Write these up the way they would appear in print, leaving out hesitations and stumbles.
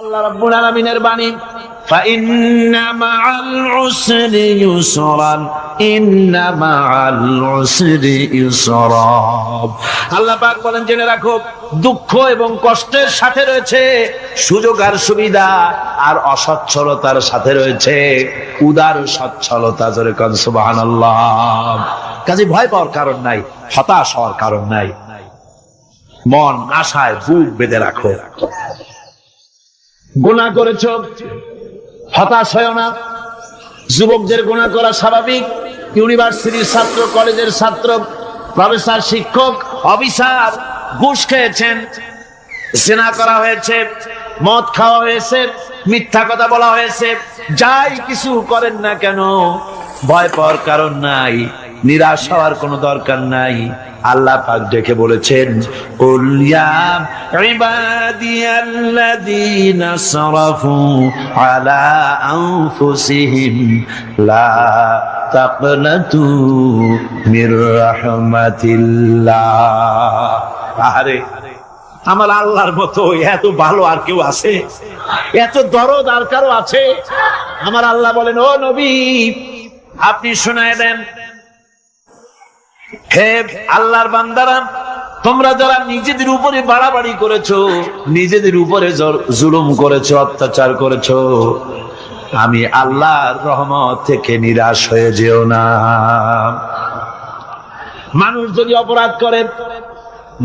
আল্লাহ রাব্বুল আলামিনের বাণী, ফাইন্না মাআল উসরি ইউসরান, ইন্না মাআল উসরি ইউসরা। আল্লাহ পাক বলেন, জেনে রাখো, দুঃখ এবং কষ্টের সাথে রয়েছে সুযোগ আর সুবিধা, আর অসচ্ছলতার সাথে রয়েছে উদার সচ্ছলতা। জোরে কোন সুবহানাল্লাহ। কাজে ভয় পাওয়ার কারণ নাই, হতাশ হওয়ার কারণ নাই। মন আশায় বুক বেঁধে রাখো। গুনাহ করেছ, হতাশ হয় না। যুবকদের গুনাহ করা স্বাভাবিক। ইউনিভার্সিটির ছাত্র, কলেজের ছাত্র, প্রফেসর, শিক্ষক, অফিসার ঘুষ খেয়েছেন, জিনা করা হয়েছে, মদ খাওয়া হয়েছে, মিথ্যা কথা বলা হয়েছে, যাই কিছু করেন না কেন ভয় পাওয়ার কারণ নাই, নিরাশ হওয়ার কোনো দরকার নাই। আল্লাহ পাক ডেকে বলেছেন, কুল ইয়া ইবাদিয়াল্লাযীনা আসরাফু আলা আনফুসিহিম লা তাকনাতু মির রাহমাতিল্লাহ। আরে আমার আল্লাহর মতো এত ভালো আর কেউ আছে? এত দরদ আর কারো আছে? আমার আল্লাহ বলেন, ও নবী, আপনি শোনায় দেন, হে আল্লাহর বান্দারা, তোমরা যারা নিজেদের উপরে বাড়াবাড়ি করেছো, নিজেদের উপরে জুলুম করেছো, অত্যাচার করেছো, আমি আল্লাহর রহমত থেকে নিরাশ হয়ে যেও না। মানুষ যদি অপরাধ করে,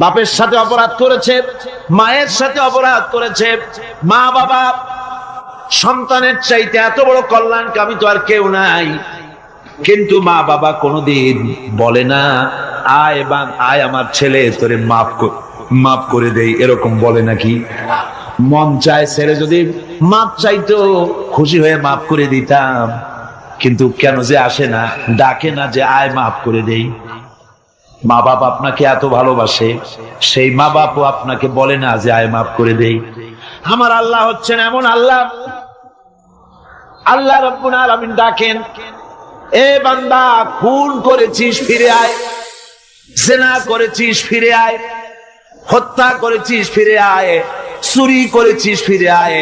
বাপের সাথে অপরাধ করেছে, মায়ের সাথে অপরাধ করেছে, মা বাবা সন্তানের চাইতে এত বড় কল্যাণকামী তো আর কেউ নাই, কিন্তু মা বাবা কোনোদিন বলে না, আয় আমার ছেলে তোরে মাফ করে দেই, এরকম বলে নাকি? মন চায় ছেলে যদি মাপ চাইতো, খুশি হয়ে মাফ করে দিতাম, কিন্তু কেন যে আসে না, ডাকে না যে আয় মাফ করে দেই। মা বাপ আপনাকে এত ভালোবাসে, সেই মা বাপও আপনাকে বলে না যে আয় মাফ করে দেই। আমার আল্লাহ হচ্ছেন এমন আল্লাহ, আল্লাহ রাব্বুল আলামিন ডাকেন, এ বান্দা, খুন করেছিস ফিরে আয়, জিনা করেছিস ফিরে আয়, হত্যা করেছিস ফিরে আয়, চুরি করেছিস ফিরে আয়,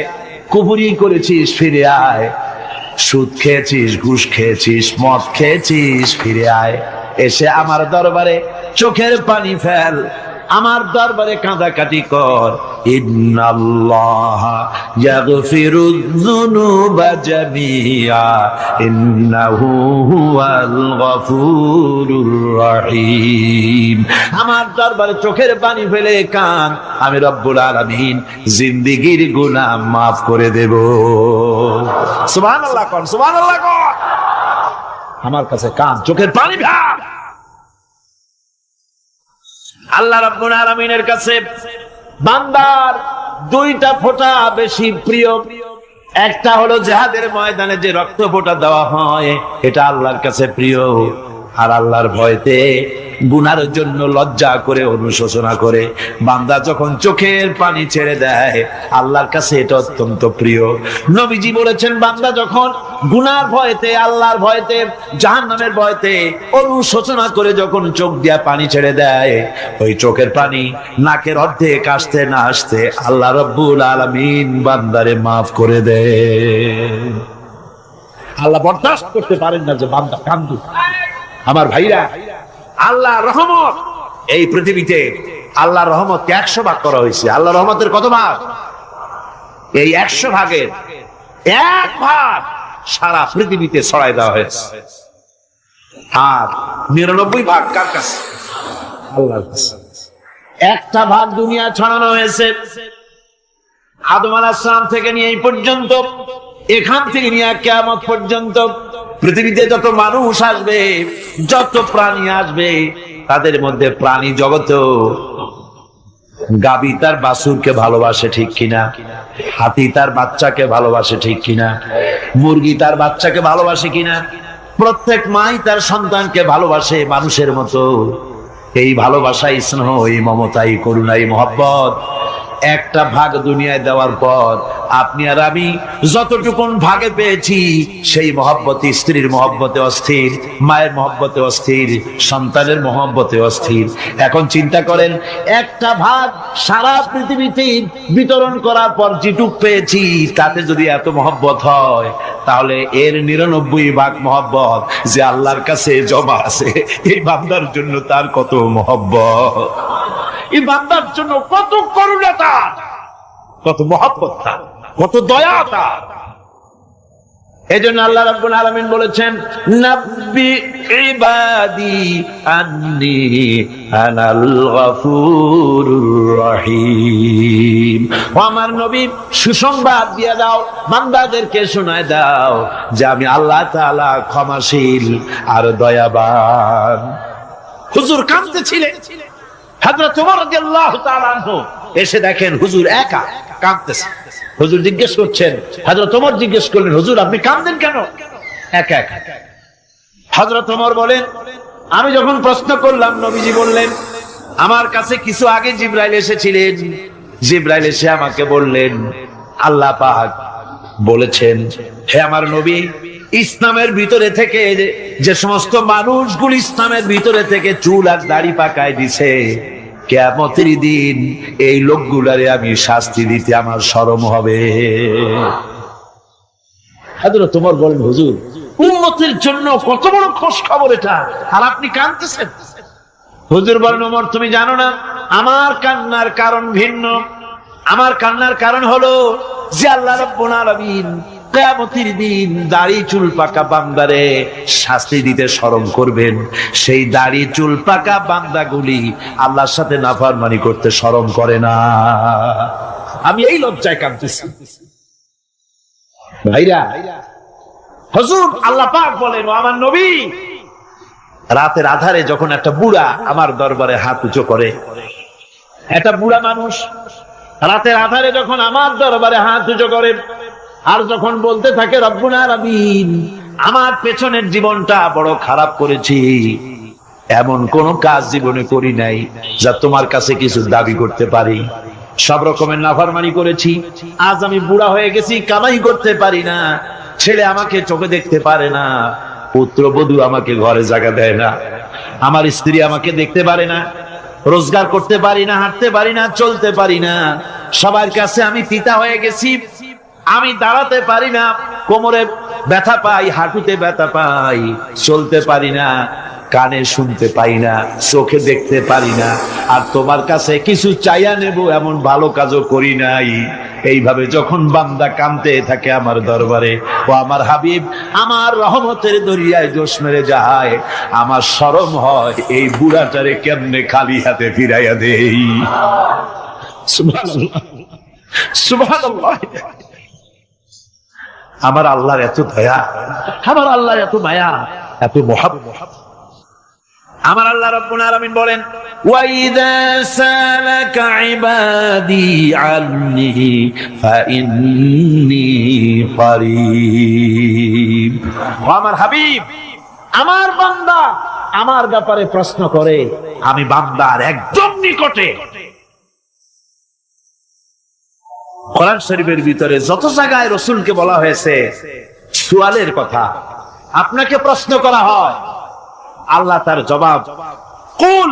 কুফরি করেছিস ফিরে আয়, সুদ খেয়েছিস, ঘুষ খেয়েছিস, মদ খেয়েছিস ফিরে আয়। এসে আমার দরবারে চোখের পানি ফেল, আমার দরবারে কাঁদাকাটি কর। ইন্নাল্লাহা ইয়াগফিরুয যুনুবা জামিআ ইন্নাহু হুয়াল গফুরুর রহিম। আমার দরবারে চোখের পানি ফেলে কান, আমি রব্বুল আলামিন জিন্দেগীর গুনাহ মাফ করে দেব। সুবহানাল্লাহ কোন, সুবহানাল্লাহ কোন। আমার কাছে কান, চোখের পানি ফেল। আল্লাহ রাব্বুল আলামিনের কাছে বান্দার দুইটা ফোঁটা বেশি প্রিয়। একটা হলো জিহাদের ময়দানে যে রক্ত ফোঁটা দেওয়া হয়, এটা আল্লাহর কাছে প্রিয়। আর আল্লাহর ভয়তে গুনার জন্য লজ্জা করে, অনুশোচনা করে বান্দা যখন চোখের পানি ছেড়ে দেয়, আল্লাহর কাছে এটা অত্যন্ত প্রিয়। নবীজি বলেছেন, বান্দা যখন গুনার ভয়তে, আল্লাহর ভয়তে, জাহান্নামের ভয়তে অনুশোচনা করে যখন চোখ দিয়া পানি ছেড়ে দেয়, ওই চোখের পানি নাকের অর্ধেক আসতে না আসতে আল্লাহ রাব্বুল আলামিন বান্দারে মাফ করে দেয়। আল্লাহ বরদাস্ত করতে পারেন না যে বান্দা কান্দু। আমার ভাইরা, আল্লাহ রহমত, এই পৃথিবীতে আল্লাহ রহমতকে 100 ভাগ করা হয়েছে। আল্লাহ রহমতের কত ভাগ? এই 100 ভাগের 1 ভাগ সারা পৃথিবীতে ছড়াই দেওয়া হয়েছে। আর 99 ভাগ কার কাছে? আল্লাহর কাছে। 1টা ভাগ দুনিয়া ছড়ানো হয়েছে আদম আলাইহিস সালাম থেকে নিয়ে এই পর্যন্ত, এখান থেকে নিয়ে কিয়ামত পর্যন্ত পৃথিবীতে যত মানুষ আসবে, যত প্রাণী আসবে, তাদের মধ্যে প্রাণী জগত গাবি তার বাছুরকে ভালোবাসে ঠিক কিনা, হাতি তার বাচ্চাকে ভালোবাসে ঠিক কিনা, মুরগি তার বাচ্চাকে ভালোবাসে কিনা, প্রত্যেক মাই তার সন্তানকে ভালোবাসে মানুষের মতো। এই ভালোবাসা, স্নেহ, এই মমতা, এই করুণা, এই মহব্বত একটা ভাগ দুনিয়ায় দেওয়ার পর আপনি আর আমি যতটুকুন ভাগে পেয়েছি সেই মহব্বতে, স্ত্রীর মহব্বতে অস্থির, মায়ের মহব্বতে অস্থির, সন্তানের মহব্বতে অস্থির। এখন চিন্তা করেন, একটা ভাগ সারা পৃথিবীতে বিতরণ করার পর যেটুক পেয়েছি তাতে যদি এত মহব্বত হয়, তাহলে এর 99 ভাগ মহব্বত যে আল্লাহর কাছে জমা আছে, এই বান্দার জন্য তার কত মহব্বত, এই বান্দার জন্য কত করুণা তার, কত মহব্বত তার, কত দয়া তার। এজন্য আল্লাহ রাব্বুল আলামিন বলেছেন, নাব্বি ইবাদি আন্নী আনাল গফুরুর রহিম। ও আমার নবী, সুসংবাদ দিয়ে দাও, বান্দাদেরকে শোনায় দাও যে আমি আল্লাহ তাআলা ক্ষমাশীল আর দয়াবান। হুজুর কাঁদতেছিলেন, হযরত ওমর রাদিয়াল্লাহু তাআলা আনহু এসে দেখেন হুজুর একা কাঁদতেছে। হুজুর জিজ্ঞেস করছেন, হযরত ওমর জিজ্ঞেস করলেন, হুজুর আপনি কাঁদেন কেন একা একা? হযরত ওমর বলেন, আমি যখন প্রশ্ন করলাম নবীজি বললেন, আমার কাছে কিছু আগে জিবরাইল এসেছিলেন, জিবরাইল এসে আমাকে বললেন আল্লাহ পাক বলেছেন, হে আমার নবী, ইসলামের ভিতরে থেকে যে সমস্ত মানুষগুলো ইসলামের ভিতরে থেকে চুল আর দাড়ি পাকায় দিছে, কিয়ামতের দিন এই লোকগুলারে আমি শাস্তি দিতে আমার শরম হবে। হযরত ওমর বলেন, হুজুর উম্মতের জন্য কত বড় খুশ খবর এটা, আর আপনি কাঁদতেছেন। হুজুর বলেন, ওমর তুমি জানো না, আমার কান্নার কারণ ভিন্ন। আমার কান্নার কারণ হলো যে আল্লাহ রাব্বুল আলামিন কিয়ামতের দিন দাড়ি চুল পাকা বান্দারে শাস্তি দিতে শরম করবেন, সেই দাড়ি চুল পাকা বান্দাগুলি আল্লাহর সাথে নাফরমানি করতে শরম করে না। আমি এই লজ্জায় কাঁদতেছি। ভাইরা, হুজুর আল্লাহ পাক বলেন, ও আমার নবী, রাতের আধারে যখন একটা বুড়া আমার দরবারে হাত উঁচু করে, একটা বুড়া মানুষ রাতের আধারে যখন আমার দরবারে হাত উঁচু করে আর যখন বলতে থাকে, রব্বুল আলামিন আমার পেছনের জীবনটা বড় খারাপ করেছি, এমন কোন কাজ জীবনে করি নাই যা তোমার কাছে কিছু দাবি করতে পারি, সব রকমের নাফরমানি করেছি, আজ আমি বুড়া হয়ে গেছি, কামাই করতে পারি না, ছেলে আমাকে চোখে দেখতে পারে না, পুত্রবধূ আমাকে ঘরে জায়গা দেয় না, আমার স্ত্রী আমাকে দেখতে পারে না, রোজগার করতে পারি না, হাঁটতে পারি না, চলতে পারি না, সবার কাছে আমি পিতা হয়ে গেছি, আমি দাঁড়াতে পারি না, কোমরে ব্যথা পাই, হাঁটুতে ব্যথা পাই, চলতে পারি না, কানে শুনতে পাই না, চোখে দেখতে পারি না, আর তোমার কাছে কিছু চাইয়া নেব এমন ভালো কাজও করি নাই। এইভাবে যখন বান্দা কাঁদতে থাকে আমার দরবারে, ও আমার হাবিব আমার রহমতের দরিয়ায় জোশ মেরে যায়, আমার শরম হয় এই বুড়াটারে কেমনে খালি হাতে ফিরাইয়া দেই। সুবহানাল্লাহ, সুবহানাল্লাহ। আমার আল্লাহর এত দয়া, আমার আল্লাহর এত মায়া, এত মহব্বত। আমার আল্লাহ রাব্বুল আলামিন বলেন, ওয়াইদা সালাকা ইবাদি আন্নী ফাইন্নী করিব। ও আমার হাবিব, আমার বান্দা আমার ব্যাপারে প্রশ্ন করে, আমি বান্দার একদম নিকটে। কোরআন শরীফের ভিতরে যত জায়গায় রাসূলকে বলা হয়েছে সুয়ালের কথা, আপনাকে প্রশ্ন করা হয়, আল্লাহ তার জবাব কুল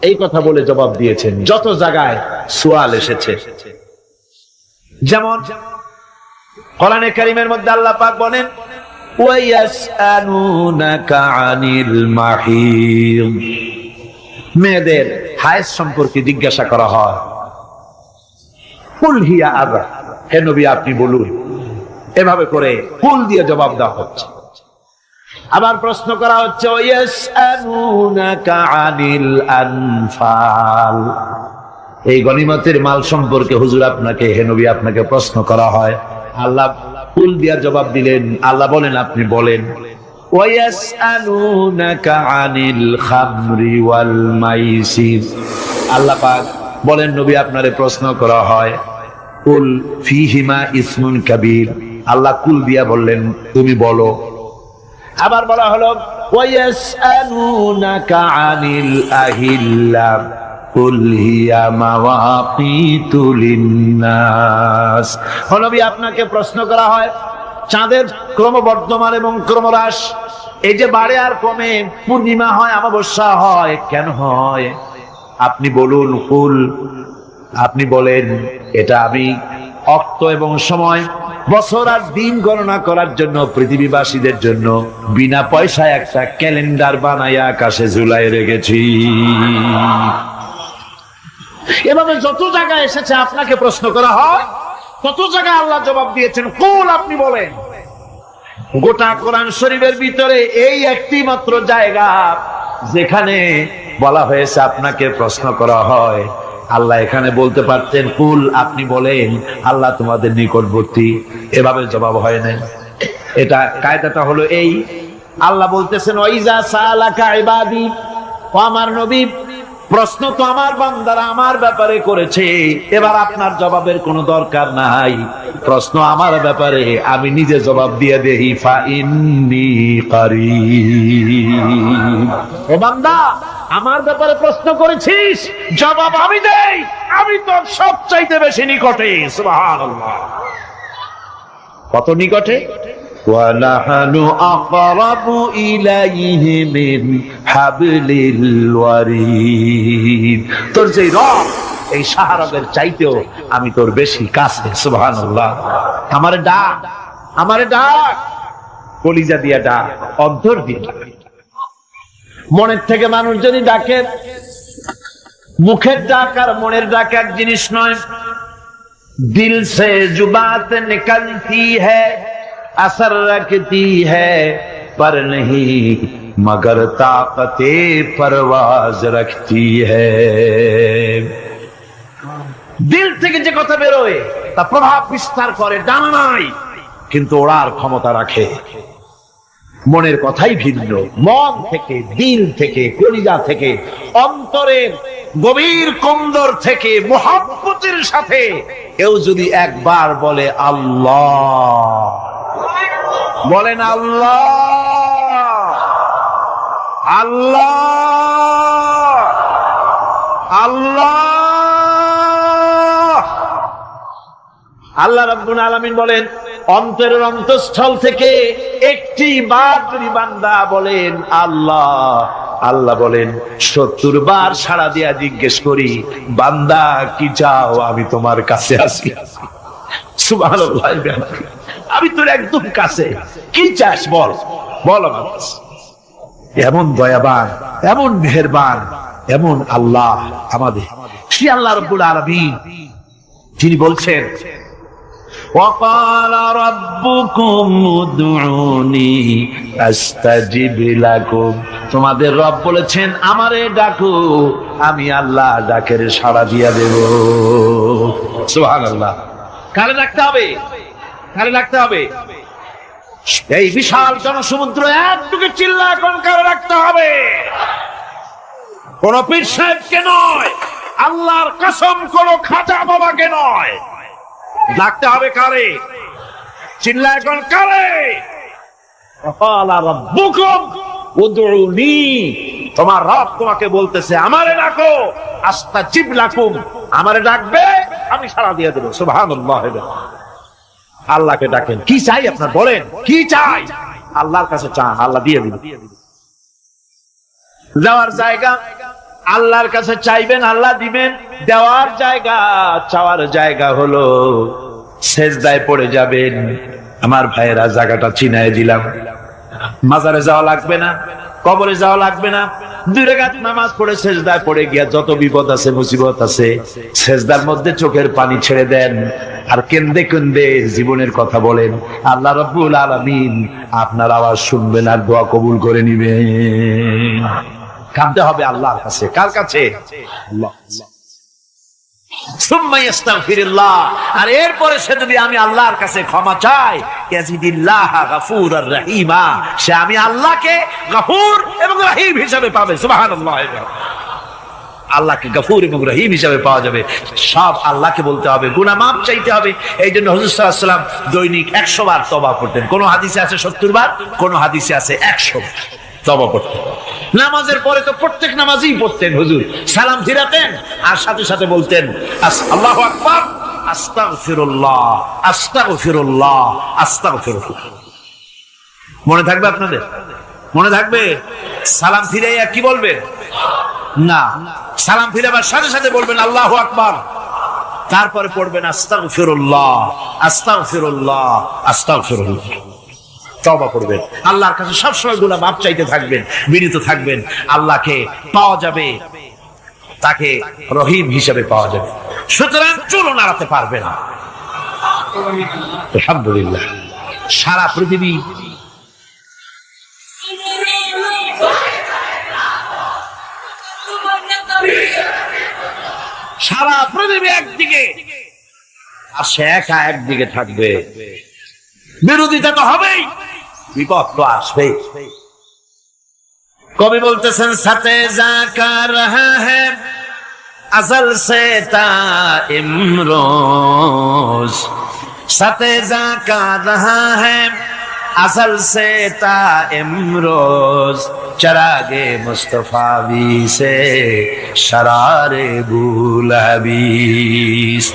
এই কথা বলে জবাব দিয়েছেন। যত জায়গায় সুয়াল এসেছে, যেমন কোরআনে কারীমের মধ্যে আল্লাহ পাক বলেন, ওয়ায়াসআলুনাকা আনিল মাহিদ, মেয়েদের হায়েজ সম্পর্কে জিজ্ঞাসা করা হয়, কুল হিয়া আযা, হে নবী আপনি বলুন। এভাবে করে কুল দিয়ে জবাব দেওয়া হচ্ছে। আবার প্রশ্ন করা হচ্ছে, ওয়ায়াসআলুনাকা আনিল আনফাল, এই গনিমতের মাল সম্পর্কে হুজুর আপনাকে, হে নবী আপনাকে প্রশ্ন করা হয়। আল্লাহ কুল দিয়ে জবাব দিলেন, আল্লাহ বলেন আপনি বলেন। ওয়ায়াসআলুনাকা আনিল খামরি ওয়াল মাইসির, আল্লাহ পাক বলেন নবী আপনারে প্রশ্ন করা হয়, কুল ফীহিমা ইসমুন কাবীর, আল্লাহ কুল দিয়া বললেন তুমি বলো। আবার বলা হলো, ওয়ায়াসআলুনাকা আনিল আহিল্লা, কুল হিয়া মাওয়াকিতু লিন্নাস। ও নবী, আপনাকে প্রশ্ন করা হয় চাঁদের ক্রমবর্ধমান এবং ক্রমহ্রাস, এই যে বাড়ে আর কমে, পূর্ণিমা হয় অমাবস্যা হয়, কেন হয়? আপনি বলুন। কুল, আপনি বলেন, এটা আমি অক্ত এবং সময়, বছর আর দিন গণনা করার জন্য পৃথিবীবাসীদের জন্য বিনা পয়সায় একটা ক্যালেন্ডার বানাইয়া আকাশে ঝুলাই রেখেছি। এভাবে যত জায়গায় এসেছে আপনাকে প্রশ্ন করা হয়, তত জায়গায় আল্লাহ জবাব দিয়েছেন কুল, আপনি বলেন। গোটা কোরআন শরীফের ভিতরে এই একটি মাত্র জায়গা যেখানে বলা হয়েছে আপনাকে প্রশ্ন করা হয়। আল্লাহ এখানে বলতে পারতেন কুল, আপনি বলেন, আল্লাহ তোমাদের নিকটবর্তী, এভাবে জবাব হয় না। এটা কায়দাটা হলো এই, আল্লাহ বলতেছেন ওয়াইজা সালাকা ইবাদি, ও আমার নবী, প্রশ্ন তো আমার বান্দারা আমার ব্যাপারে করেছে, এবার আপনার জবাবের কোনো দরকার নাই। প্রশ্ন আমার ব্যাপারে, আমি নিজে জবাব দিয়ে দেই। ফা ইন্নী কারীব। ও বান্দা, আমার ব্যাপারে প্রশ্ন করেছিস, জবাব আমি দেই, আমি তো সবচাইতে বেশি নিকটে। সুবহানাল্লাহ। কত নিকটে? وَنَحْنُ أَقْرَبُ إِلَيْهِ مِنْ حَبْلِ الْوَرِيدِ। তোর যে রব, এই শাহরগের চাইতেও আমি তোর বেশি কাছে। সুবহানাল্লাহ। আমারে ডাক, আমারে ডাক, কলিজা দিয়া ডাক, অন্তর দিয়া ডাক। মনের থেকে মানুষ যদি ডাকে, মুখের ডাক আর মনের ডাক এক জিনিস নয়। দিল সে জুবাত নিকলতি হ্যায়, असर रखती है पर नहीं मगर ताकते परवाज रखती है। দিল থেকে যে কথা বেরোয় তা প্রভাব বিস্তার করে, ডানা নাই কিন্তু ওড়ার ক্ষমতা রাখে। মনের কথাই ভিন্ন। মন থেকে, দিল থেকে, কলিজা থেকে, অন্তরের গভীর কন্দর থেকে মুহাব্বতের সাথে কেউ যদি একবার বলে আল্লাহ, বলেন আল্লাহ, আল্লাহ, আল্লাহ। আল্লাহ রাব্বুল আলামিন বলেন, অন্তরের অন্তঃস্থল থেকে একটি বার যদি বান্দা বলেন আল্লাহ, আল্লাহ বলেন 70 বার সাড়া দিয়া জিজ্ঞেস করি, বান্দা কি চাও, আমি তোমার কাছে আছি। সুবহানাল্লাহ। আমি তোর একদম কাছে, কি চাস বল, বল আমার কাছে। এমন দয়াবান, এমন মেহেরবান, এমন আল্লাহ আমাদের। সে আল্লাহ রাব্বুল আলামিন যিনি বলছেন وَقَالَ رَبُّكُمْ উদউনি আস্তাজিব লাকুম। তোমাদের রব বলেছেন আমারে ডাকো, আমি আল্লাহ ডাকের সাড়া দিয়া দেব। সুবহানাল্লাহ। কারে ডাকতে হবে? কারে ডাকতে হবে? এই বিশাল জনসমুদ্র একটুকে চিল্লা এখন কারে ডাকতে হবে? কোন পীর সাহেবকে নয়, আল্লাহর কসম কোন খাজা বাবাকে নয়। ডাকতে হবে কারে? চিল্লা এখন কারে? ওয়াকালা রাব্বুকুম উদউনি। তোমার রব তোমাকে বলতেছে আমারে ডাকো, আস্তাজিব লাকুম, আমারে ডাকবে আমি সাড়া দিয়ে দেব। সুবহানাল্লাহ। আল্লাহকে ডাকেন, কি চাই আপনার বলেন, কি চাই? আল্লাহর কাছে চান, আল্লাহ দিয়ে দিবেন। যাওয়ার জায়গা আল্লাহর কাছে চাইবেন, আল্লাহ দিবেন। দেওয়ার জায়গা, চাওয়ার জায়গা হলো সেজদায় পড়ে যাবেন। আমার ভাইয়েরা, জায়গাটা চিনায় দিলাম। মাজারে যাওয়া লাগবে না, কবরে যাওয়া লাগবে না। 2 রাকাত নামাজ পড়ে সেজদায় পড়ে গিয়া যত বিপদ আছে, মুসিবত আছে, সেজদার মধ্যে চোখের পানি ছেড়ে দেন আর কেন্দে কেন্দে জীবনের কথা বলেন। আল্লাহ রাব্বুল আলামিন আপনার আওয়াজ শুনবেন আর দোয়া কবুল করে নিবেন। কাঁদতে হবে আল্লাহর কাছে। কার কাছে? আল্লাহ। সুম্মা ইস্তাগফিরুল্লাহ। আর এরপরে সে যদি আমি আল্লাহর কাছে ক্ষমা চাই, ইয়াজিদিল্লাহ গফুরুর রহিমা, সে আমি আল্লাহকে গফুর এবং রহিম হিসেবে পাবে। সুবহানাল্লাহ। আল্লাহকে গফুর এবং রহিম হিসেবে পাওয়া যাবে। সব আল্লাহকে বলতে হবে, গুনাহ মাফ চাইতে হবে। এই জন্য হুজুর সাল্লাল্লাহু আলাইহি ওয়াসাল্লাম দৈনিক 100 বার তওবা করতেন। কোন হাদিসে আছে 70 বার, কোন হাদিসে আছে 100 বার তওবা করতেন। নামাজের পরে তো প্রত্যেক নামাজই পড়তেন হুজুর, সালাম ফিরাতেন আর সাথে সাথে বলতেন আল্লাহু আকবার, আস্তাগফিরুল্লাহ, আস্তাগফিরুল্লাহ, আস্তাগফিরুল্লাহ। মনে থাকবে আপনাদের? মনে থাকবে? সালাম ফিরাইয়া কি বলবেন? না, সালাম ফিরাবার সাথে সাথে বলবেন আল্লাহু আকবার, তারপরে পড়বেন আস্তাগফিরুল্লাহ, আস্তাগফিরুল্লাহ, আস্তাগফিরুল্লাহ। তওবা করবেন, আল্লাহর কাছে সবসময় গুনাহ মাফ চাইতে থাকবেন, বিনীত থাকবেন। আল্লাহকে পাওয়া যাবে, তাকে রহিম হিসেবে পাওয়া যাবে। সুতরাং চুলও নাড়াতে পারবে না। আলহামদুলিল্লাহ। সারা পৃথিবী একদিকে আর সে একা একদিকে থাকবে। বিরোধিতা তো হবেই, বিপদ তো আসবে। কবি বলতেছেন সাথে জাকা রহা হ্যায় अज़ल से ता इमरोज, सतेजा का रहा है अज़ल से ता इमरोज, चरागे मुस्तफावी से शरारे गुलाबीस।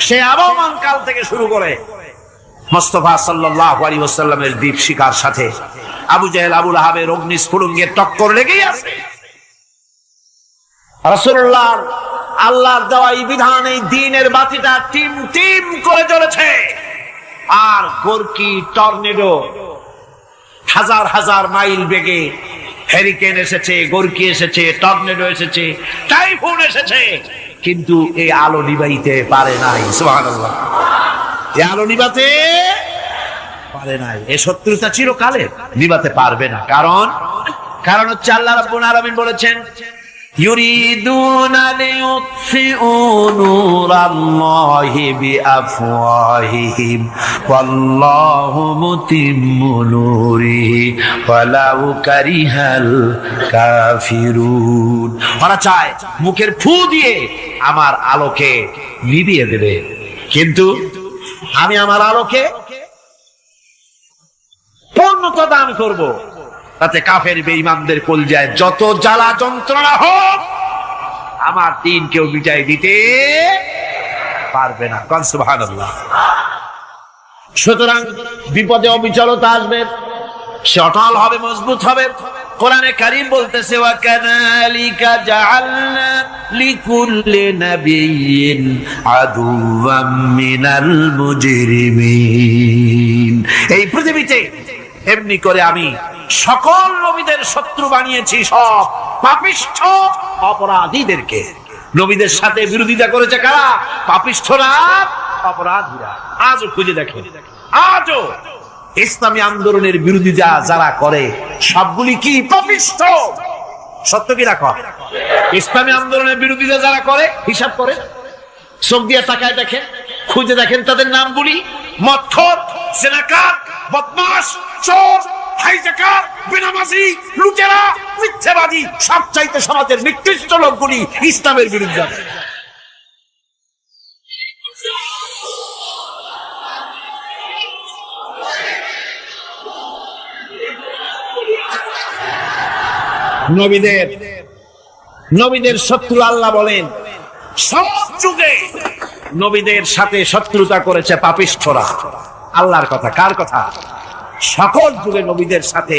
সে আবহমান কাল থেকে শুরু করে মুস্তাফা সাল্লাল্লাহু আলাইহি ওয়াসাল্লামের দীপ শিকার সাথে আবু জাহেল আবু লাহাবের অগ্নিস্ফুলিঙ্গের টক্কর লেগেই আছে। রাসূলুল্লাহ আল্লাহর দেওয়া এই বিধান, এই দ্বীনের বাতিটা টিম টিম করে জ্বলেছে। আর গোরকি টর্নেডো হাজার হাজার মাইল বেগে হেরিকেন এসেছে, গোরকি এসেছে, টর্নেডো এসেছে, টাইফুন এসেছে, কিন্তু এই আলো নিভাইতে পারে নাই। সুবহানাল্লাহ। এই আলো নিভাতে পারে নাই। এই শত্রুতা চিরকালের, নিভাতে পারবে না। কারণ হচ্ছে আল্লাহ রাব্বুল আলামিন বলেছেন ইউরিদুনা লিয়ুতফিউ নূরাল্লাহি বিআফওয়াহিহিম ওয়াল্লাহু মুতিম্মু নূরিহি ওয়ালাউ কারিহাল কাফিরুন। ওরা চায় মুখের ফু দিয়ে আমার আলোকে নিভিয়ে দেবে, কিন্তু আমি আমার আলোকে পূর্ণতা দান করব। তাতে কাফের বেঈমানদের কলজায় যত জ্বালা যন্ত্রণা হোক, আমার দ্বীন কেউ মিটাই দিতে পারবে না। সুবহানাল্লাহ। সুতরাং বিপদে অবিচলতা আসবে, সে অটল হবে, মজবুত হবে। কোরআনে কারীম বলতেছে ওয়া কাযালিকা জাআলনা লিকুল্লি নাবিয়্যিন আদুওয়াম মিনাল মুজরিমিন। এই পৃথিবীতে এমনি করে আমি সকল নবীদের শত্রু বানিয়েছি, সব পাপিষ্ঠ অপরাধীদেরকে। নবীদের সাথে বিরোধিতা করেছে কারা? পাপিষ্ঠরা, অপরাধীরা। আজও খুঁজে দেখেন, আজও ইসলামী আন্দোলনের বিরোধিতা যারা করে সবগুলি কি পাপিষ্ঠ? সত্য কি রাখো? ইসলামী আন্দোলনের বিরোধিতা যারা করে হিসাব করে, চোখ দিয়ে তাকায় দেখেন, খুঁজে দেখেন তাদের নামগুলি। মদখোর, জেনাকার, বদমাশ, চোর, হাইজাকার, বেনামাজি, লুটেরা, মিথ্যাবাদী, সবচাইতে সমাজের নিকৃষ্ট লোকগুলি ইসলামের বিরুদ্ধে। নবীদের শত্রু আল্লাহ বলেন সব যুগে নবীদের সাথে শত্রুতা করেছে পাপিষ্ঠরা। আল্লাহর কথা, কার কথা? সকল যুগে নবীদের সাথে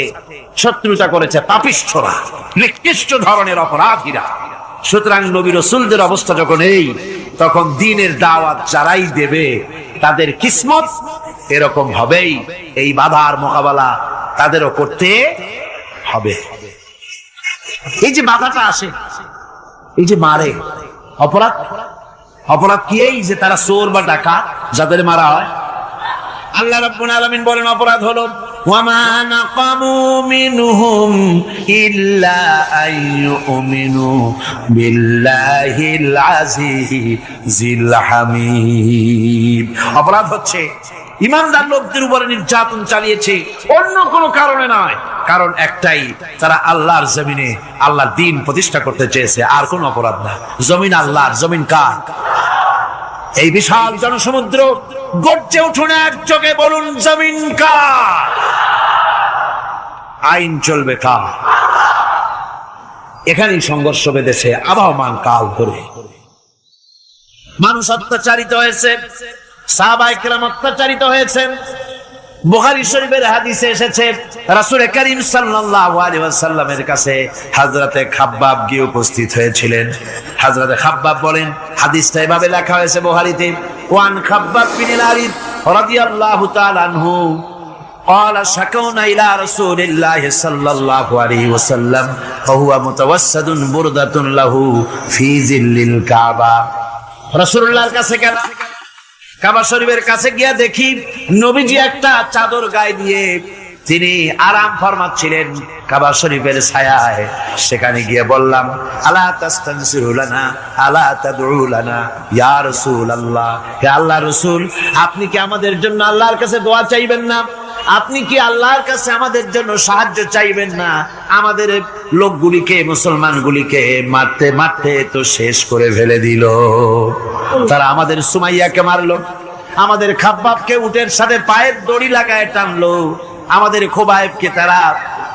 শত্রুতা করেছে পাপিষ্ঠরা, নিকৃষ্ট ধরনের অপরাধীরা। সুতরাং নবী রাসূলদের অবস্থা যখন এই, তখন দ্বীনের দাওয়াত যারাই দেবে তাদের কিসমত এরকম হবেই। এই বাধার মোকাবেলা তাদেরও করতে হবে। এই যে বাধাটা আসে, এই যে মারে, অপরাধ কি? এই যে তারা চোর বা ডাকাত যাদের মারা হয়, আল্লাহ রাব্বুল আলামিন বলেন অপরাধ হলো ওয়ামা নাকামু মিনহুম ইল্লা আইয়ুমিনু বিল্লাহিল আজিজিল হামিদ। অপরাধ হচ্ছে ঈমানদার লোকদের উপরে নির্যাতন চালিয়েছে, অন্য কোনো কারণে নয়। কারণ একটাই, তারা আল্লাহর জমিনে আল্লাহর দ্বীন প্রতিষ্ঠা করতে চেয়েছে, আর কোন অপরাধ না। জমিন আল্লাহর, জমিন কার? এই বিশাল জনসমুদ্র গর্জে উঠুন একযোগে, বলুন জমিন কার? আইন চলবে কার? এখানেই সংঘর্ষ বেঁধেছে আবহমান কাল ধরে। মানুষ অত্যাচারিত হয়েছে, সাহাবায়ে কেরাম অত্যাচারিত হয়েছেন। বুখারী শরীফের হাদিসে এসেছে রাসূল করিম সাল্লাল্লাহু আলাইহি ওয়াসাল্লামের কাছে হযরতে খাব্বাব গিয়ে উপস্থিত হয়েছিলেন। হযরতে খাব্বাব বলেন, হাদিসটা এভাবে লেখা হয়েছে বুখারীতে, ওয়ান খাব্বাব বিন আরিদ রাদিয়াল্লাহু তাআলা আনহু قال شكونا إلى رسول الله صلى الله عليه وسلم وهو متوسد بردة له في ظل الكعبة। রাসূলুল্লাহর কাছে গেল, কাবা শরীফের কাছে গিয়া দেখি নবীজি একটা চাদর গায়ে দিয়ে তিনি আরাম ফরমাচ্ছিলেন কাবা শরীফের ছায়ায়। সেখানে গিয়ে বললাম, আলা তাস্তানসিরু লানা আলা তাদউ লানা ইয়া রাসূলুল্লাহ, হে আল্লাহর রাসূল, আপনি কি আমাদের জন্য আল্লাহর কাছে দোয়া চাইবেন না? আপনি কি আল্লাহর কাছে আমাদের জন্য সাহায্য চাইবেন না? আমাদের লোকগুলিকে, মুসলমানগুলিকে মারতে মারতে তো শেষ করে ফেলে দিল। তারা আমাদের সুমাইয়াকে মারলো, আমাদের খাব্বাবকে উটের সাথে পায়ের দড়ি লাগায় টানলো, আমাদের খোবায়েবকে তারা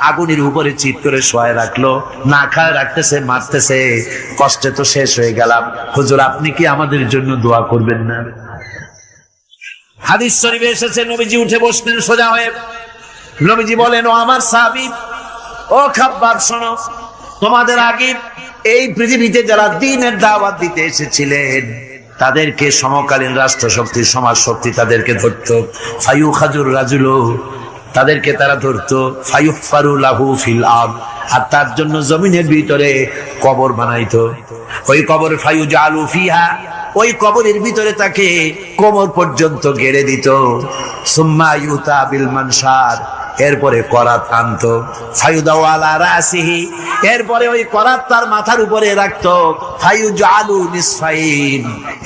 আগুনের উপরে চিৎ করে শোয়ায় রাখলো, না খায় রাখতেছে, মারতেছে, কষ্টে তো শেষ হয়ে গেলাম। হুজুর, আপনি কি আমাদের জন্য দোয়া করবেন না? হাদিস শরীফে এসেছে নবীজি উঠে বসলেন সোজা হয়ে। নবীজি বলেন, ও আমার সাহাবী, ও খাব্বাব, শোনো, তোমাদের আগে এই পৃথিবীতে যারা দ্বীনের দাওয়াত দিতে এসেছিলেন তাদেরকে সমকালীন রাষ্ট্র শক্তি, সমাজ শক্তি তাদেরকে ধরতো। ফায়ুখাজুর রাজুলু, তাদেরকে তারা ধরতো। ফায়ুহফারু লাহু ফিল আরদ, আর তার জন্য জমিনের ভিতরে কবর বানাইতো। ওই কবর ফায়ুজালু ফিহা, ওই কবরের ভিতরে তাকে কোমর পর্যন্ত গেড়ে দিত। সুম্মা ইউতা বিল মানশার, এরপরে করাত আনতো। ফায়ুদাউ আলা রাসিহি, এরপরে ওই করাত তার মাথার উপরে রাখতো। ফায়ুজালু নিসফাইন,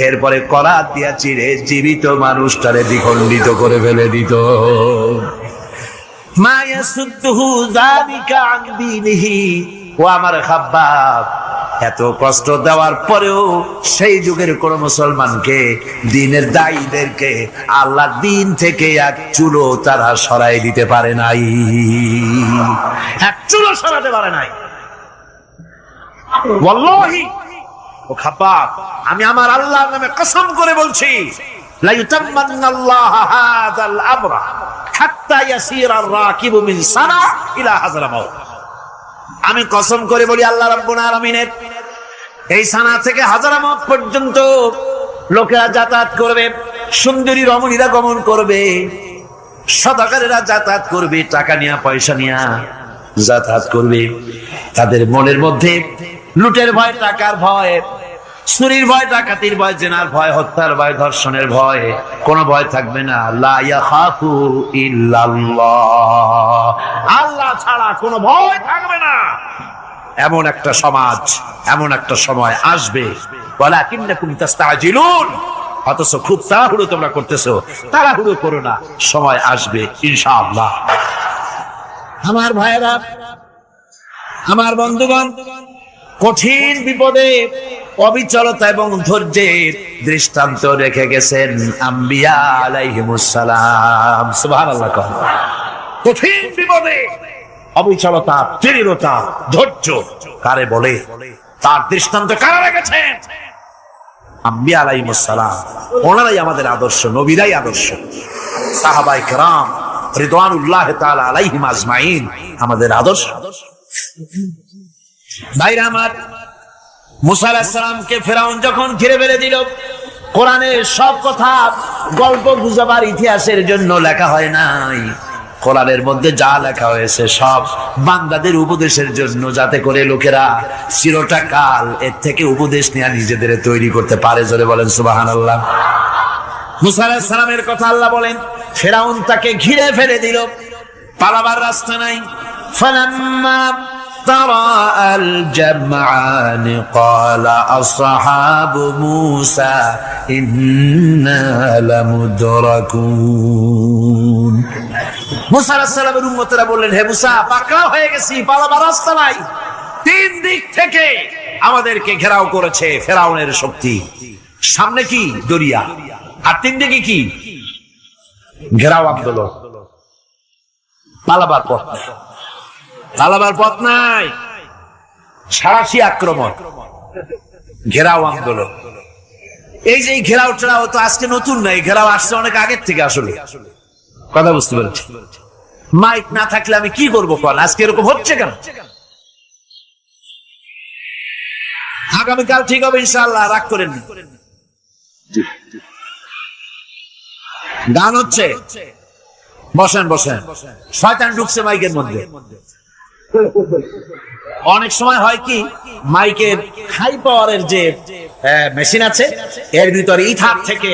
এরপরে করাত দিয়া চিরে জীবিত মানুষটারে দ্বিখণ্ডিত করে ফেলে দিত। মা ইয়াসুদ্দুহু যালিকা আন দীনিহি, ও আমার খাব্বাব, এত কষ্ট দেওয়ার পরেও সেই যুগের কোন মুসলমানকে, দ্বীনের দায়ীদেরকে আল্লাহর দ্বীন থেকে এক চুলো তারা সরাই দিতে পারে নাই, এক চুলো সরাতে পারে নাই। ওয়াল্লাহি, ও খাব্বাব, আমি আমার আল্লাহর নামে কসম করে বলছি, লা ইউতাম্মান্নাল্লাহু হাযাল আমরা হাত্তা ইয়াসিরা আর-রাকিবু মিন সানা ইলা হাযরামাউত। আমি কসম করে বলি, আল্লাহ রাব্বুল আলামিনের এই সানা থেকে হাজারামাত পর্যন্ত লোকেরা যাতায়াত করবে, সুন্দরী রমণীরা গমন করবে, সদাগরেরা যাতায়াত করবে, টাকা নিয়া পয়সা নিয়া যাতায়াত করবে। তাদের মনের মধ্যে লুটের ভয়, টাকার ভয়, চুরির ভয়, ডাকাতির ভয়, জেনার ভয়, হত্যার ভয়, ধর্ষণের ভয়, কোন ভয় থাকবে না। লা ইয়াখাফু ইল্লাল্লাহ, আল্লাহ ছাড়া কোনো ভয় থাকবে না। এমন একটা সমাজ, এমন একটা সময় আসবে। ওয়ালাকিন্নাকুম তাস্তাজিলুন, অথচ খুব তাড়াহুড়ো তোমরা করতেছো। তাড়াহুড়ো করো না, সময় আসবে ইনশাআল্লাহ। আমার ভাইয়েরা, আমার বন্ধুগণ, কঠিন বিপদে অবিচলতা এবং ধৈর্যের দৃষ্টান্ত রেখে গেছেন আম্বিয়া আলাইহিমুস সালাম। সুবহানাল্লাহ। কঠিন বিপদে অবিচলতা, দৃঢ়তা, ধৈর্য কারে বলে, তার দৃষ্টান্ত কারা রেখেছেন? আম্বিয়া আলাইহিমুস সালাম। ওনারাই আমাদের আদর্শ, নবীরাই আদর্শ। সাহাবায়ে কেরাম রিদওয়ানুল্লাহ তাআলা আলাইহিম আজমাইন আমাদের আদর্শ। ভাইরা আমার, মুসা আলাইহিস সালামকে ফেরাউন যখন ঘিরে ফেলে দিল, কোরআনের সব কথা গল্প গুজবার ইতিহাসের জন্য লেখা হয় নাই। কোরআনের মধ্যে যা লেখা হয়েছে সব বান্দাদের উপদেশের জন্য, যাতে করে লোকেরা চিরটা কাল এর থেকে উপদেশ নিয়ে নিজেদের তৈরি করতে পারে। জোরে বলেন সুবহানাল্লাহ। মুসা আলাইহিস সালামের কথা আল্লাহ বলেন, ফেরাউন তাকে ঘিরে ফেলে দিল, পালাবার রাস্তা নাই। ফালাম্মা تراءى الجمعان قال أصحاب موسى إنا لمدركون। মুসা আলাইহিস সালামের উম্মতেরা বললেন, হে মুসা, পাকড়াও হয়ে গেছি, পালাবার রাস্তা নাই। তিন দিক থেকে আমাদেরকে ঘেরাও করেছে ফেরাউনের শক্তি। সামনে কি? দরিয়া, আর তিন দিকে কি? ঘেরাও আন্দোলন। পালাবার পথ নাই, পালাবার পথ নাই। সাঁড়াশি আক্রমণ, ঘেরাও আন্দোলন। এই যে ঘেরাও টেরাও তো আজকে নতুন না, এই ঘেরাও আসছে অনেক আগের থেকে। আসলে কথা বুঝতে পেরেছি। মাইক না থাকলে আমি কি করবো কল? আজকে এরকম হচ্ছে কেন? আগামীকাল ঠিক হবে ইনশাআল্লাহ, রাগ করেন না। গান হচ্ছে, বসেন বসেন। শয়তান ঢুকছে মাইকের মধ্যে। অনেক সময় হয় কি, মাইকের হাই পাওয়ারের যে মেশিন আছে, এর ভিতরে ইথার থেকে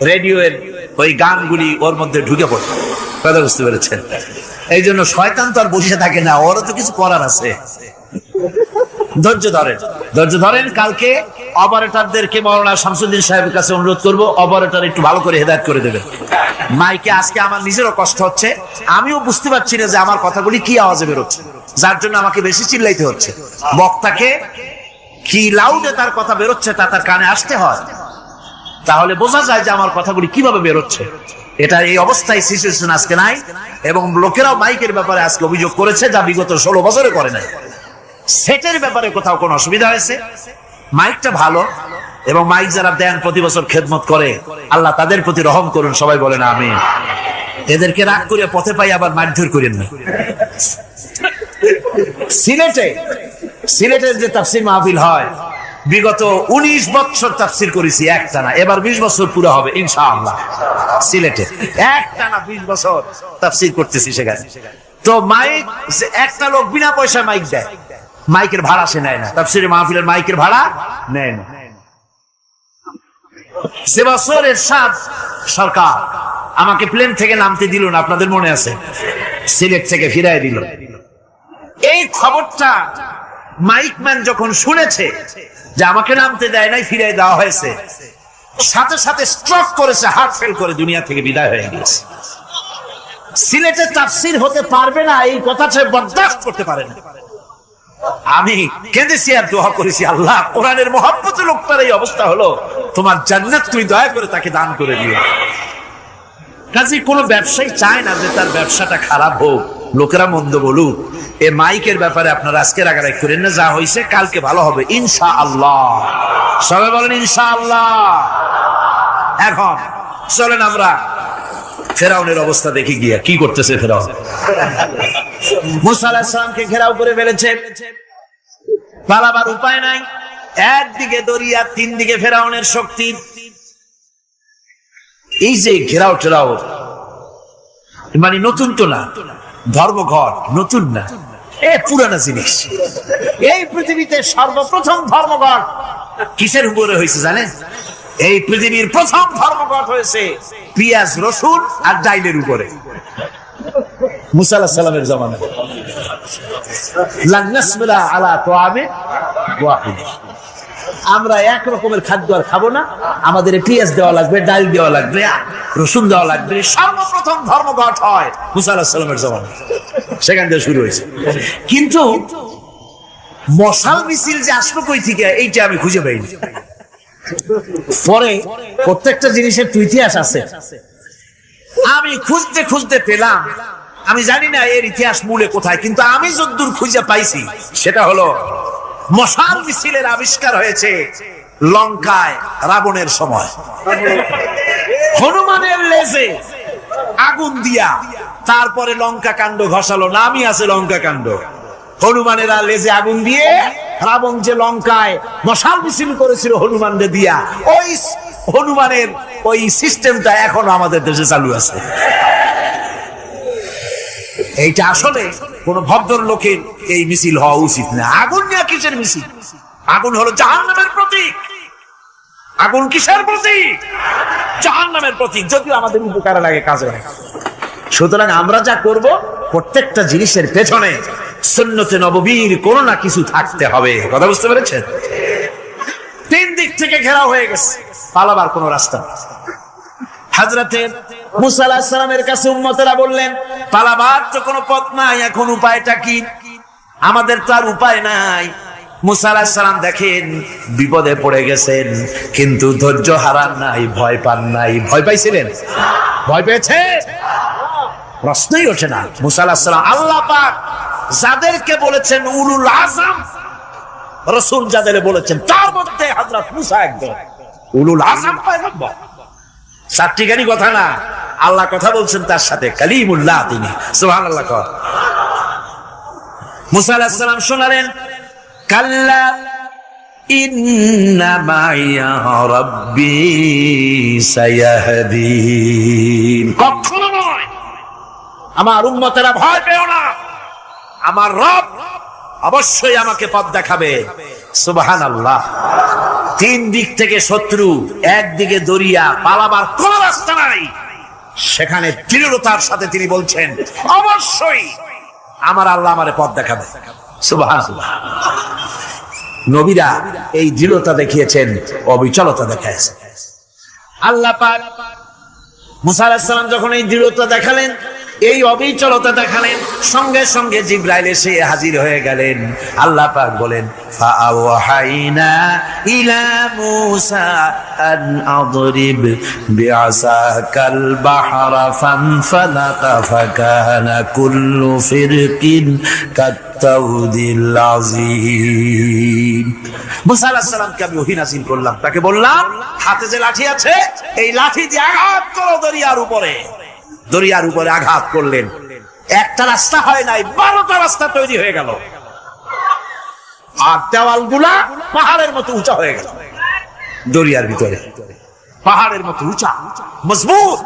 রেডিওর ওই গানগুলি ওর মধ্যে ঢুকে পড়ে। কথা বুঝতে পেরেছেন? এই জন্য শয়তান তো আর বসে থাকে না, ওরও তো কিছু করার আছে। ধৈর্য ধরেন, ধৈর্য ধরেন। কালকে অপারেটরদেরকে মাওলানা শামসুদ্দিন সাহেবের কাছে অনুরোধ করবো, অপারেটর একটু ভালো করে হেদায়েত করে দেবেন মাইকে। আজকে আমার নিজেরও কষ্ট হচ্ছে, আমিও বুঝতে পারছি না যে আমার কথাগুলি কি আওয়াজে বেরোচ্ছে, যার জন্য আমাকে বেশি চিল্লাইতে হচ্ছে। বক্তাকে কি লাউডে তার কথা বেরোচ্ছে তা তার কানে আসতে হয়, তাহলে বোঝা যায় যে আমার কথাগুলি কিভাবে বেরোচ্ছে। এটা এই অবস্থায় সিচুয়েশন আজকে নাই, এবং লোকেরাও মাইকের ব্যাপারে আজকে অভিযোগ করেছে, যা বিগত 16 বছরে করে নাই। সেটের ব্যাপারে কোথাও কোনো অসুবিধা হয়েছে? মাইকটা ভালো, এবং মাইক যারা দেন প্রতি বছর খেদমত করে, আল্লাহ তাদের প্রতি রহম করুন। সবাই বলেন আমিন। এদেরকে রাগ করে পথে পাই আবার মারধর করেন না। সিলেটের যে তাফসীর মাহফিল হয়, বিগত 19 বছর তাফসীর করেছি একটানা, এবার 20 বছর পুরো হবে ইনশাআল্লাহ। সিলেটে একটানা 20 বছর তাফসীর করতেছি সেখানে। তো মাইক, একটা লোক বিনা পয়সায় মাইক দেয়, মাইকের ভাড়া সে নেয় না। তাফসীরের মাহফিলের মাইকের ভাড়া নেয় না। সে বছর এরশাদ সরকার আমাকে প্লেন থেকে নামতে দিল না, আপনাদের মনে আছে? সিলেট থেকে ফিরাই দিল। এই খবরটা মাইকম্যান যখন শুনেছে যে আমাকে নামতে দেয় নাই, ফিরাই দেওয়া হয়েছে, সাথে সাথে স্ট্রোক করেছে, হার্ট ফেল করে দুনিয়া থেকে বিদায় হয়ে গেছে। সিলেটে তাফসীর হতে পারবে না, এই কথাটা বরদাস্ত করতে পারে না। আমি কেঁদেছি আর দোয়া করেছি, আল্লাহ কোরআনের মহব্বতে লোকটার এই অবস্থা হলো, তোমার জান্নাত তুমি দয়া করে তাকে দান করে দিও। কাজে কোন ব্যবসায়ী চায় না যে তার ব্যবসাটা খারাপ হোক, লোকেরা মন্দ বলুক। এ মাইকের ব্যাপারে আপনারা আজকে রাগারাগি করেন না, যা হয়েছে কালকে ভালো হবে ইনশাআল্লাহ। সবাই বলেন ইনশাআল্লাহ। এখন চলেন আমরা ফেরাউনের অবস্থা দেখি গিয়া কি করতেছে ফেরাউন। মুসা আলাইহিস সালামকে ঘেরাও করে ফেলেছে, পালাবার উপায় নাই। একদিকে দরিয়া, 3 দিকে ফেরাউনের শক্তি। এই যে ঘেরাও টেরাও মানে নতুন তো না, ধর্মঘট নতুন না, এ পুরানা জিনিস। এই পৃথিবীতে সর্বপ্রথম ধর্মঘট কিসের উপরে হয়েছে জানেন? এই পৃথিবীর প্রথম ধর্মঘট হয়েছে পেঁয়াজ, রসুন আর ডাইলের উপরে। মুসা আলাইহিস সালামের জামানায় লান নাসবিরা আলা তাআমিন ওয়াহিদ, আমরা এক রকমের খাদ্য আর খাবো না, আমাদের পেঁয়াজ দেওয়া লাগবে, ডাল দেওয়া লাগবে, রসুন দেওয়া লাগবে। সর্বপ্রথম ধর্মঘট হয় মুসা আলাইহিস সালামের জামানায়, সেখান থেকে শুরু হয়েছে। কিন্তু মশাল মিছিল যে আসলো কই থেকে, এইটা আমি খুঁজে পাইনি। পরে প্রত্যেকটা জিনিসের ইতিহাস আছে, আমি খুঁজতে খুঁজতে পেলাম। আমি জানি না এর ইতিহাস মূলে কোথায়, কিন্তু আমি যতদূর খুঁজে পাইছি সেটা হলো মশাল মিছিলের আবিষ্কার হয়েছে লঙ্কায় রাবণের সময়। হনুমানের লেজে আগুন দিয়া তারপরে লঙ্কা কাণ্ড ঘষালো, নামই আছে লঙ্কা কাণ্ড। হনুমানেরা লেজে আগুন দিয়ে রাবণ যে লঙ্কায় মশাল মিছিল করেছিল হনুমানদের দিয়া, ওই হনুমানের ওই সিস্টেমটা এখনো আমাদের দেশে চালু আছে। এইটা আসলে কোন ভদ্রলোকের এই মিছিল হওয়া উচিত না। আগুন নিয়ে কিসের মিছিল? আগুন হলো জাহান্নামের প্রতীক। আগুন কিসের প্রতীক? জাহান্নামের প্রতীক। যদিও আমাদের উপকারে লাগে, কাজে লাগে। সুতরাং আমরা যা করব, প্রত্যেকটা জিনিসের পেছনে সুন্নতে নববীর কোন না কিছু থাকতে হবে। কথা বুঝতে পেরেছেন? 3 দিক থেকে ঘেরাও হয়ে গেছে, পালাবার কোন রাস্তা। হযরতে মুসা আলাইহিস সালামের কাছে উম্মতেরা বললেন, পালাবার তো কোনো পথ নাই, এখন উপায়টা কি? আমাদের তো আর উপায় নাই। মুসা আলাইহিস সালাম দেখেন বিপদে পড়ে গেছেন, কিন্তু ধৈর্য হারান নাই, ভয় পান নাই। ভয় পাইছিলেন? ভয় পেয়েছে? প্রশ্নই ওঠে না। মুসা আলাইহিস সালাম, আল্লাহ পাক যাদেরকে বলেছেন উলুল আযম, রাসূল যাদের বলেছেন তার মধ্যে হযরত মুসা একজন উলুল আযম পয়গম্বর। চারটিখানি কথা না, আল্লাহ কথা বলছেন তার সাথে, কালিমুল্লাহ তিনি। সুবহানাল্লাহ। মুসা আলাইহিস সালাম শোনালেন, কাল্লা ইন্না মাইয়া রাব্বি সায়াহদিন। কখনো নয়, আমার উম্মতেরা ভয় পেও না, আমার রব অবশ্যই আমাকে পথ দেখাবে। সুবহানাল্লাহ। তিন দিক থেকে শত্রু, একদিকে দরিয়া, পালাবার কোন রাস্তা নাই, সেখানে দৃঢ়তার সাথে তিনি বলছেন অবশ্যই আমার আল্লাহ আমারে পথ দেখাবে। সুবহানাল্লাহ। নবীরা এই দৃঢ়তা দেখিয়েছেন, অবিচলতা দেখাইছেন। আল্লাহ পাক মুসা আলাইহিস সালাম যখন এই দৃঢ়তা দেখালেন, এই অবিচলতা দেখালেন, সঙ্গে সঙ্গে জিবরাইল এসে হাজির হয়ে গেলেন। আল্লাহ পাক বলেন, ফাআওহাইনা ইলা মূসা আন আদরিব বিআসাকাল বাহরা ফানফালাকা ফাকানা কুল্লু ফিরকিন কাত্তাউদিল আযীম। মূসা আলাইহিস সালামকে আমি ওহী নাযিল করলাম, তাকে বললাম হাতে যে লাঠি আছে এই লাঠি দিয়ে আঘাত করো দরিয়ার উপরে। দরিয়ার উপরে আঘাত করলেন, একটা রাস্তা হয় নাই, 12টা রাস্তা তৈরি হয়ে গেল। আর দেওয়ালগুলা পাহাড়ের মতো উঁচা হয়ে গেল। দরিয়ার ভিতরে পাহাড়ের মতো উঁচা মজবুত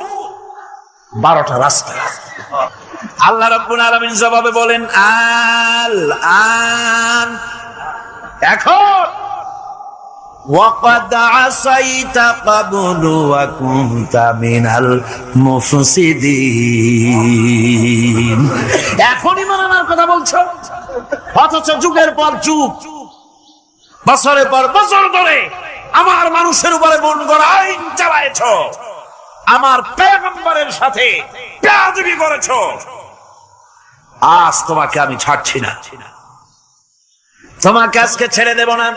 12টা রাস্তা। আল্লাহ রাব্বুল আলামিন জবাবে বলেন, আল আন, এখন وَقَدْ عَصَيْتَ قَبْلُ وَكُنْتَ مِنَ الْمُفْسِدِينَ। এখনই মানার কথা বলছো, অথচ যুগের পর যুগ, বছরের পর বছর ধরে আমার মানুষের উপরে মন গড়া আইন চালায়েছো, আমার পয়গম্বরের সাথে বেয়াদবি করেছো। আজ তোমাকে আমি ছাড়ছি না, তোমাকে আজকে ছেড়ে দেব না,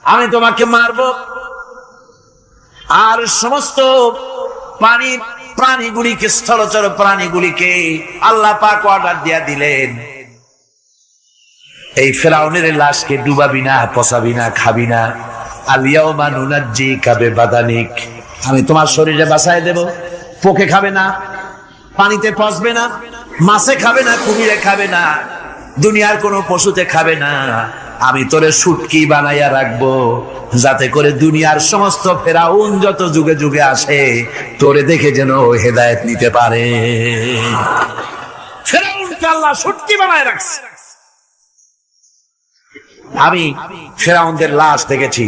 আমি তোমাকে মারব। আর সমস্ত প্রাণীগুলিকে, স্থলচর প্রাণীগুলিকে আল্লাহ পাক অর্ডার দিয়া দিলেন, এই ফেরাউনের লাশকে ডুবাবি না, পচাবি না, খাবি না। আলিয়াউমা নুনাজ্জিকা বিবাদানিক, আমি তোমার শরীরে বাঁচায় দেব। পোকে খাবে না, পানিতে পচবে না, মাছে খাবে না, কুমিরে খাবে না, দুনিয়ার কোনো পশুতে খাবে না। আমি তোরে শুটকি বানাইয়া রাখবো, যাতে করে দুনিয়ার সমস্ত ফেরাউন যত যুগে যুগে আসে তোরে দেখে যেন হেদায়েত নিতে পারে। ফেরাউনকে আল্লাহ শুটকি বানায় রাখছে। আমি ফেরাউনদের লাশ দেখেছি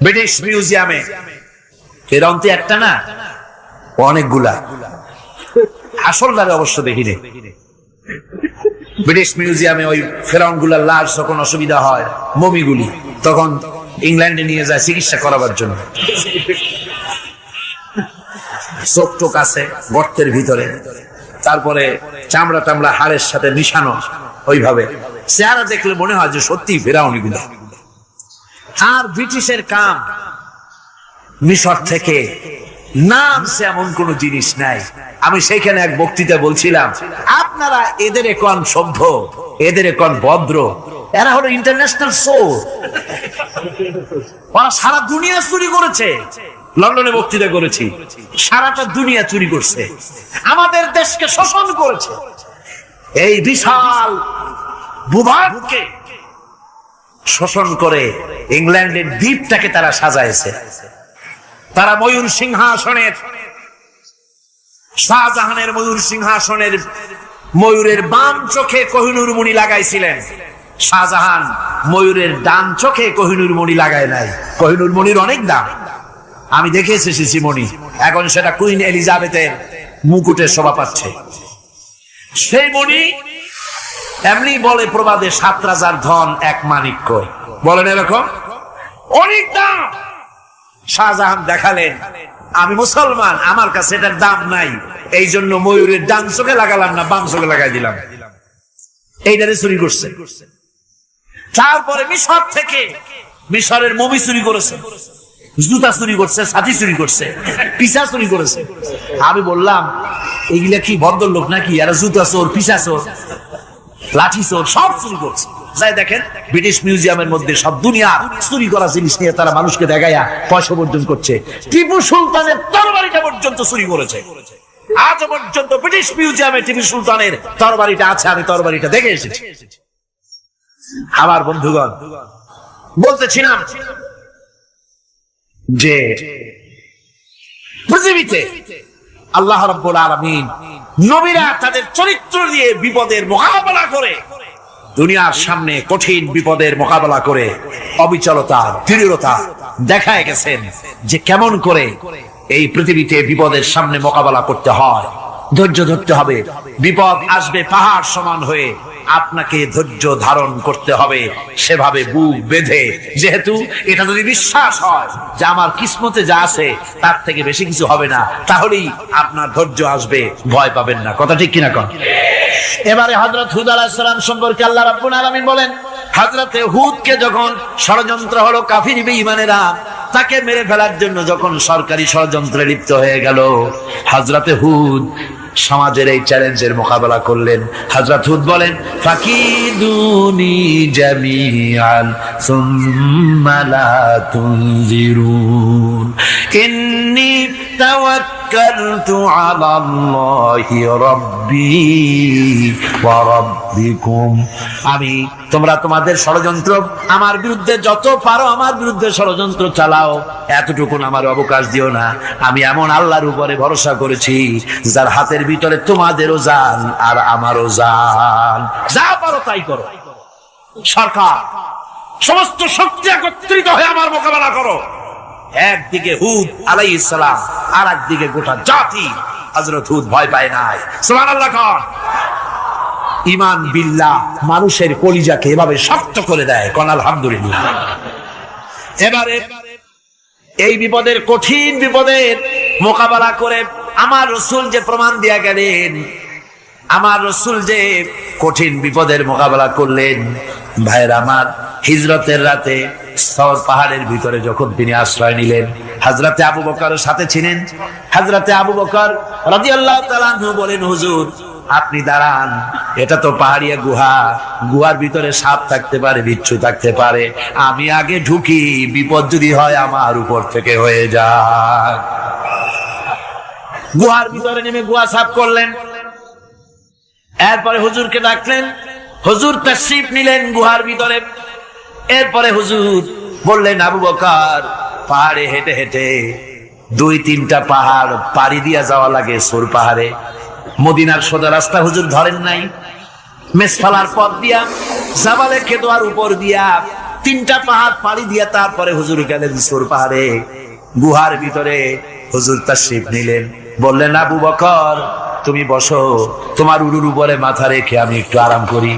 ব্রিটিশ মিউজিয়ামে। ফেরাউন তো একটা না, অনেকগুলা। আসলটারে অবশ্য দেখিনি। ব্রিটিশ মিউজিয়ামে ওই ফেরাউন গুলার লাশ যখন অসুবিধা হয়, মমিগুলি, তখন ইংল্যান্ডে নিয়ে যায় চিকিৎসা করাবার জন্য। চোখ টোক আছে গর্তের ভিতরে, তারপরে চামড়া টামড়া হাড়ের সাথে মিশানো, ওইভাবে চেহারা দেখলে মনে হয় যে সত্যি ফেরাউনি গুলো। আর ব্রিটিশের কাম মিশর থেকে নামছে এমন কোন জিনিস নাই। আমি সেইখানে এক বক্তৃতা বলছিলাম, আপনারা এদের এখন সভ্য, এদের এখন ভদ্র, এরা হলো ইন্টারন্যাশনাল সোর। ওরা সারা দুনিয়া চুরি করেছে। লন্ডনে বক্তৃতা করেছি, সারাটা দুনিয়া চুরি করছে, আমাদের দেশকে শোষণ করেছে। এই বিশাল ভূভাগকে শোষণ করে ইংল্যান্ডের দ্বীপটাকে তারা সাজাইছে। তারা ময়ূর সিংহাসনের, শাহজাহানের ময়ূর সিংহাসনের ময়ূরের বাম চোখে কোহিনূর মণি লাগাইছিলেন। শাহজাহান ময়ূরের ডান চোখে কোহিনূর মণি লাগায় নাই। কোহিনূর মণির অনেক দাম, আমি দেখে এসেছি মণি। এখন সেটা কুইন এলিজাবেথের মুকুটে শোভা পাচ্ছে। সেই মণি এমনি বলে প্রবাদে 7 রাজার ধন 1 মাণিক্য, বলেন এরকম অনেক দাম। শাহজাহান দেখালেন, আমি মুসলমান, আমার কাছে এটার দাম নাই, এই জন্য ময়ূরের ডান চোখে লাগালাম না, বাম চোখে লাগাই দিলাম। এইটারে চুরি করছে। তারপরে মিশর থেকে, মিশরের মমি চুরি করেছে, জুতা চুরি করছে, ছাতি চুরি করছে, পিসা চুরি করেছে। আমি বললাম এগুলা কি ভদ্রলোক নাকি? এরা জুতা চোর, পিসা চোর, লাঠি চোর, সব চুরি করছে। যাই দেখেন ব্রিটিশ মিউজিয়ামের মধ্যে সব দুনিয়া চুরি করা জিনিস নিয়ে তারা মানুষকে দেখাইয়া পয়সা অর্জন করছে। টিপু সুলতানের তরবারিটা পর্যন্ত চুরি করেছে। আজ পর্যন্ত ব্রিটিশ মিউজিয়ামে টিপু সুলতানের তরবারিটা আছে, আমি তরবারিটা দেখে এসেছি। আমার বন্ধুগণ, বলতেছিলাম যে পৃথিবীতে আল্লাহ রাব্বুল আলামিন নবীরা তাদের চরিত্র দিয়ে বিপদের মোকাবেলা করে, দুনিয়ার সামনে কঠিন বিপদের মোকাবেলা করে অবিচলতা, দৃঢ়তা দেখায় গেছেন যে কেমন করে এই পৃথিবীতে বিপদের সামনে মোকাবেলা করতে হয়। ধৈর্য ধরতে হবে। বিপদ আসবে পাহাড় সমান হয়ে, আপনাকে ধৈর্য ধারণ করতে হবে সেভাবে বুক বেঁধে। যেহেতু এটা যদি বিশ্বাস হয় যে আমার কিসমতে যা আছে তার থেকে বেশি কিছু হবে না, তাহলেই আপনার ধৈর্য আসবে, ভয় পাবেন না। কথা ঠিক কিনা কন? এবারে হযরত হুদ আলাইহিস সালাম সম্পর্কে আল্লাহ রাব্বুল আলামিন বলেন, হযরতে হুদকে যখন ষড়যন্ত্র হলো, কাফির বেঈমানেরা তাকে মেরে ফেলার জন্য যখন সরকারি ষড়যন্ত্রে লিপ্ত হয়ে গেল, হযরতে হুদ সমাজের এই চ্যালেঞ্জের মোকাবেলা করলেন। হযরত হুদ বলেন, ফাকিদুনি জামিআন সুম্মা লা তুনজিরুন ইন্নী তাওয়াক্কালতু আলাল্লাহি রাব্বি ওয়া রাব্বিকুম। আমি তোমরা তোমাদের ষড়যন্ত্র আমার বিরুদ্ধে যত পারো আমার বিরুদ্ধে ষড়যন্ত্র চালাও, এতটুকু আমার অবকাশ দিও না। আমি এমন আল্লাহর উপরে ভরসা করেছি যার হাতের ভিতরে তোমাদেরও জান আর আমারও জান। যা পারো তাই করো। সরকার সমস্ত শক্তি একত্রিত হয়ে আমার মোকাবেলা করো। একদিকে হুদ আলাইহিস সালাম, আর একদিকে গোটা জাতি। হযরত হুদ ভয় পায় নাই। সুবহানাল্লাহ। ঈমান বিল্লাহ মানুষের কলিজাকে এভাবে শক্ত করে দেয়। কোন আলহামদুলিল্লাহ। এবারে এই বিপদের, কঠিন বিপদের মোকাবেলা করে আমার রাসূল যে প্রমাণ দিয়া গেলেন, আমার রাসূল যে কঠিন বিপদের মোকাবেলা করলেন, ভাইরা আমার, হিজরতের রাতে সওর পাহাড়ের ভিতরে যখন তিনি আশ্রয় নিলেন, হযরতে আবু বকরের সাথে ছিলেন। হযরতে আবু বকর রাদিয়াল্লাহু তাআলা আনহু বলেন, হুজুর আপনি দাঁড়ান, এটা তো পাহাড়িয়া গুহা, গুহার ভিতরে সাপ থাকতে পারে, বিচ্ছু থাকতে পারে, আমি আগে ঢুকি, বিপদ যদি হয় আমার উপর থেকে হয়ে যায়। গুহার ভিতরে নেমে গুহা সাফ করলেন। এরপরে হুজুরকে ডাকলেন, হুজুর তাশরীফ নিলেন গুহার ভিতরে। এরপরে হুজুর বললেন, আবু বকর, পাহাড়ে হেঁটে হেঁটে 2-3টা পাহাড় পাড়ি দিয়া যাওয়া লাগে সূর পাহাড়ে। মদিনার সোজা রাস্তা হুজুর ধরেন নাই, মেসফালার পথ দিয়া, জাবালে খেদোয়ার উপর দিয়া 3টা পাহাড় পাড়ি দিয়া তারপরে হুজুর গেলেন সূর পাহাড়ে। গুহার ভিতরে হুজুর তাশরীফ নিলেন। বললেন, আবু বকর তুমি বসো, তোমার উরুর উপরে মাথা রেখে আমি একটু আরাম করি।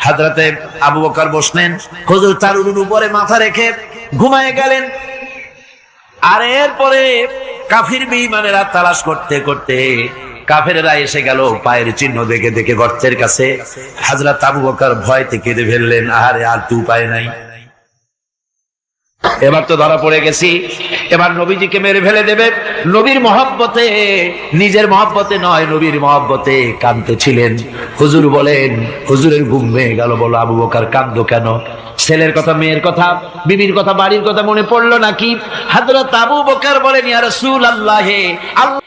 হযরতে আবু বকর বসলেন, হুজুর তার উরুর উপরে মাথা রেখে ঘুমায়ে গেলেন। আর এরপরে কাফির বেঈমানেরা তালাশ করতে করতে কাফেরেরা এসে গেল পায়ের চিহ্ন দেখে দেখে গর্তের কাছে। হযরত আবু বকর ভয়তে কেঁদে ফেললেন, আহারে আর তো উপায় নাই, এবার তো ধরা পড়ে গেছি, এবার নবীজিকে মেরে ফেলে দেবে। নবীর মহব্বতে, নিজের মহব্বতে নয়, নবীর মহব্বতে কাঁদতেছিলেন। হুজুর বলেন, হুজুরের ঘুম ভেঙে গেল। বলো, আবু বকর কাঁদো কেন? ছেলের কথা, মেয়ের কথা, বিবির কথা, বাড়ির কথা মনে পড়লো নাকি? হযরত আবু বকর বলেন, ইয়া রাসূলুল্লাহ, আল্লাহ